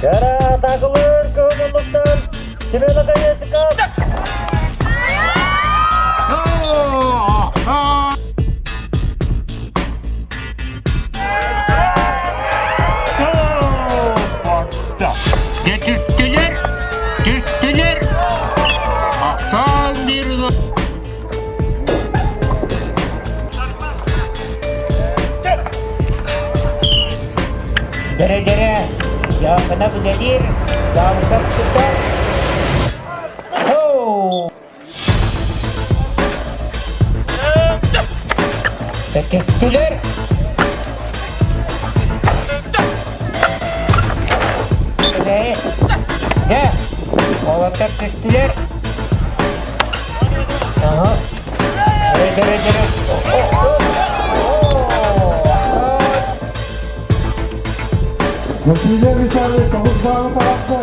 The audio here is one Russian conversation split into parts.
Yara takılır kıvırlıktan. Kimele kayı sıkar. Düştüler. Düştüler. Son bir gol. Dere. Ya kena berjadi. Ya besar kita. Oh. Düştüler. Ya. Ortak düştüler. Aha. Dere. Netice bir tane tavuk bağlı tarafta.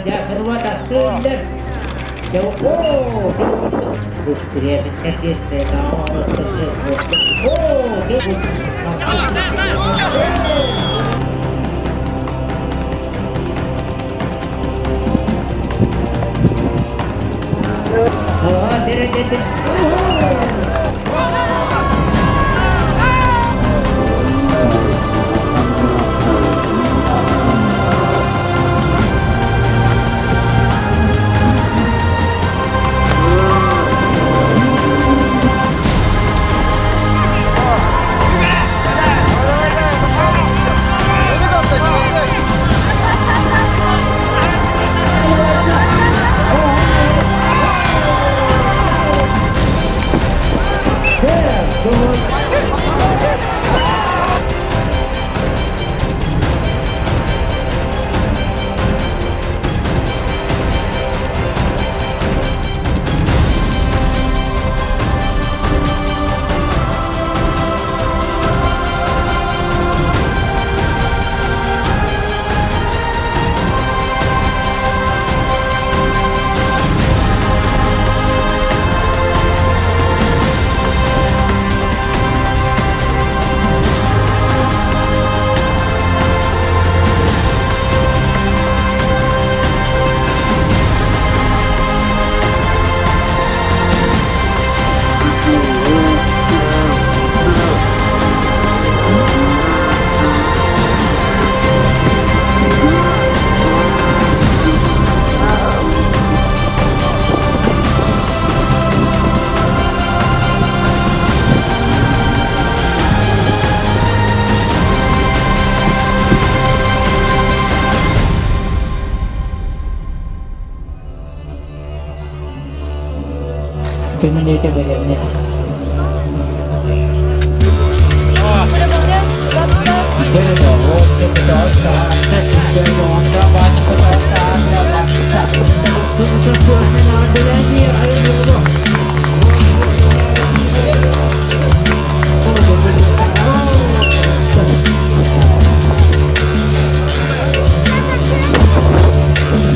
Ya kedua tak keluar. Jauh. Oh, dia Terminator badannya.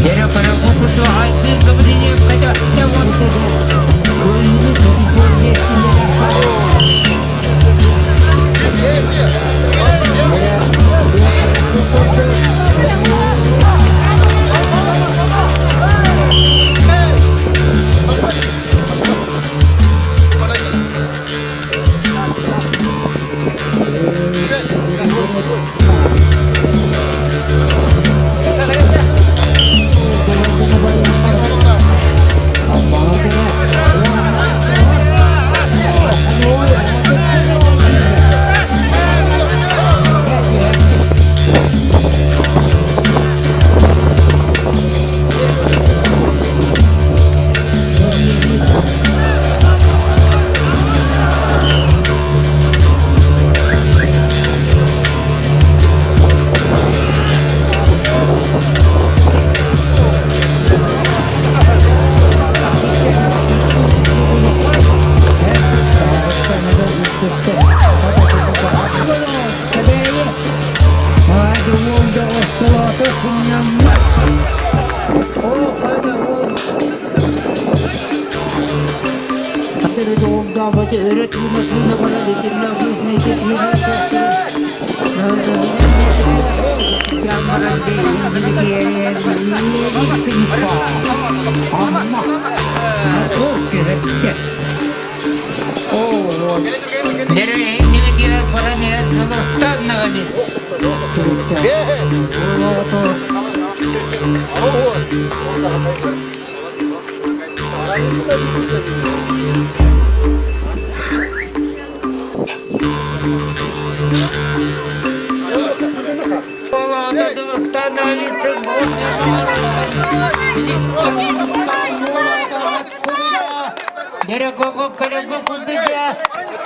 Jadi para fokus hati kemudian kaca jawab saja. öğretmenliğine bana dedim ya bu neyse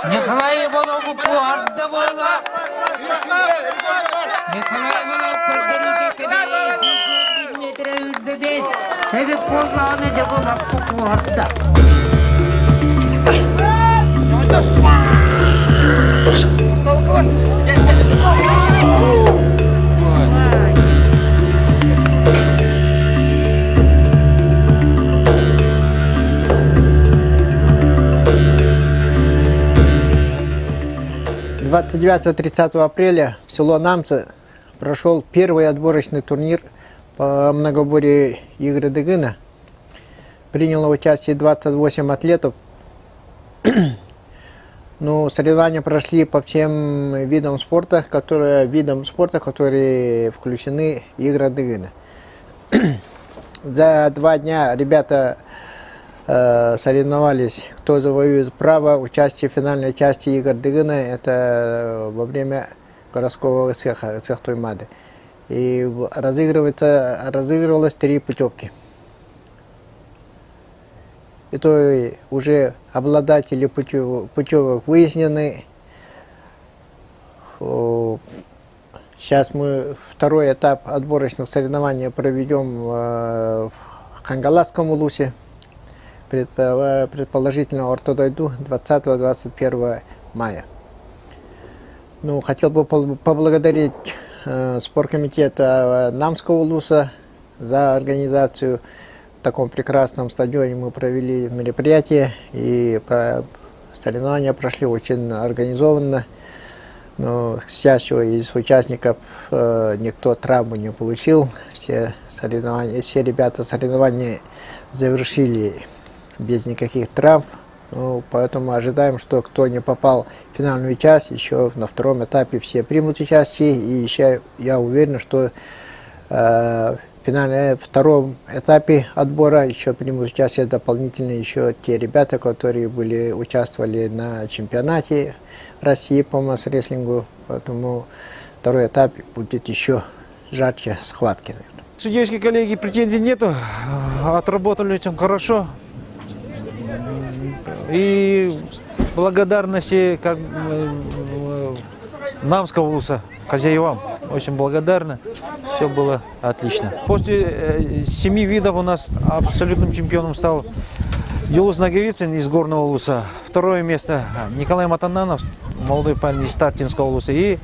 Николай Иванову пуарда была. Николай Иванов поддержите Sevip bozağını da bu hakkı kuhatta. Двадцать 29-30 апреля в село Намцы прошел первый отборочный турнир по многоборье Игры Дыгына. Приняло участие 28 атлетов. Ну, соревнования прошли по всем видам спорта, которые включены в Игры Дыгына. За 2 дня ребята соревновались, кто завоюет право участия в финальной части Игр Дыгына, это во время городского цеха Тоймады. И разыгрывалось 3 путевки. И то уже обладатели путевок выяснены. Сейчас мы второй этап отборочных соревнований проведем в Хангаласском улусе. Предположительно, ортодойду 20-21 мая. Ну, хотел бы поблагодарить спорткомитет Намского улуса за организацию. В таком прекрасном стадионе мы провели мероприятие, и соревнования прошли очень организованно. Но, к счастью, из участников никто травму не получил. Все ребята соревнования завершили без никаких травм. Ну, поэтому ожидаем, что кто не попал в финальную часть, еще на втором этапе все примут участие. И еще я уверен, что в втором этапе отбора еще примут участие дополнительно еще те ребята, которые участвовали на чемпионате России по масс-рестлингу. Поэтому второй этап будет еще жарче схватки. Судейские коллеги, претензий нету, отработали очень хорошо. И благодарности как Намского улуса, хозяевам, очень благодарны, все было отлично. После 7 видов у нас абсолютным чемпионом стал Юлус Наговицын из Горного улуса. Второе место Николай Матананов, молодой парень из Тартинского улуса. И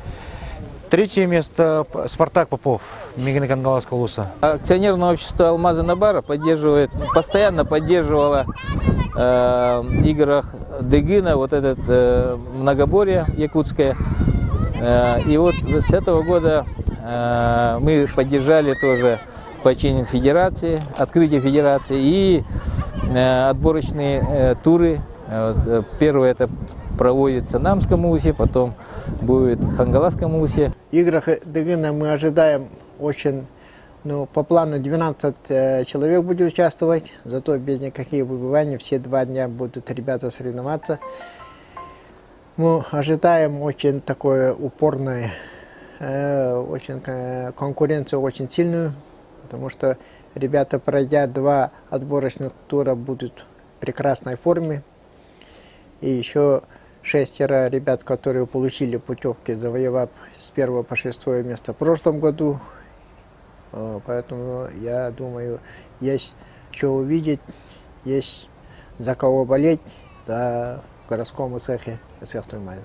третье место Спартак Попов, Мегнекангаласского улуса. Акционерное общество «Алмазы Набара» постоянно поддерживало в играх Дыгына вот этот многоборье якутское. И вот с этого года мы поддержали тоже починение федерации, открытие федерации и отборочные туры. Вот, первый это проводится в Намском улусе, потом будет в Хангаласском улусе. В играх Дыгына мы ожидаем очень, по плану 12 человек будет участвовать, зато без никаких выбываний, все 2 дня будут ребята соревноваться. Мы ожидаем очень такое упорное, очень конкуренцию очень сильную, потому что ребята, пройдя 2 отборочных тура, будут в прекрасной форме. И еще 6 ребят, которые получили путевки, завоевав с 1 по 6 место в прошлом году. Поэтому я думаю, есть что увидеть, есть за кого болеть в городском цехе Тоймады.